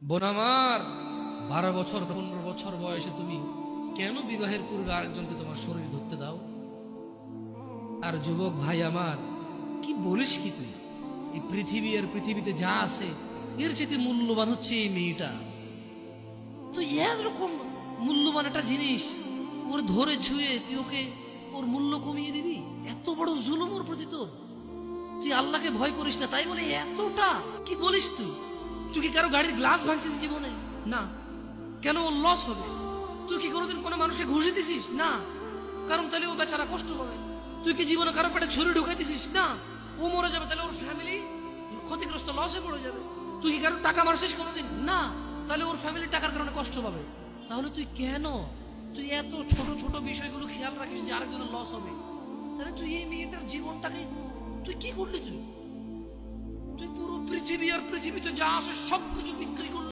বোন আমার, 12 বছর 15 বছর বয়সে তুমি কেন বিবাহের পূর্বে আরেকজনকে তোমার শরীর ধরতে দাও? আর যুবক ভাই আমার, কি বলিস কি তুই? এই পৃথিবী আর পৃথিবীতে যা আছে এর চেয়ে মূল্যবান হচ্ছে এই মেয়েটা। তো এরকম মূল্যবান একটা জিনিস ওর ধরে ছুঁয়ে তুই ওকে ওর মূল্য কমিয়ে দিবি? এত বড় জুলুম ওর প্রতি তোর! তুই আল্লাহকে ভয় করিস না তাই বলে এতটা? কি বলিস তুই? তুই কি কারো গাড়ির গ্লাস ভাঙছিস জীবনে? না। কেন ওর লস হবে? তুই কি কোনোদিন কোনো মানুষকে ঘুষি দিছিস? না। কারণ তাহলে ও বেচারা কষ্ট পাবে। তুই কি জীবনে কারো পেটে ছুরি ঢুকাই দিছিস? না। ও মরে যাবে, তাহলে ওর ফ্যামিলি ক্ষতিগ্রস্ত, লসে পড়ে যাবে। তুই কি কারো টাকা মারছিস কোনোদিন? না। তাহলে ওর ফ্যামিলি টাকার কারণে কষ্ট পাবে। তাহলে তুই কেন তুই এত ছোট ছোট বিষয়গুলো খেয়াল রাখিস যে আরেকজনের লস হবে? তাহলে তুই এই মেয়েটার জীবনটাকে তুই কি করলি? তুই তুই পুরো পৃথিবী আর পৃথিবীতে যা আছে সবকিছু বিক্রি করলি।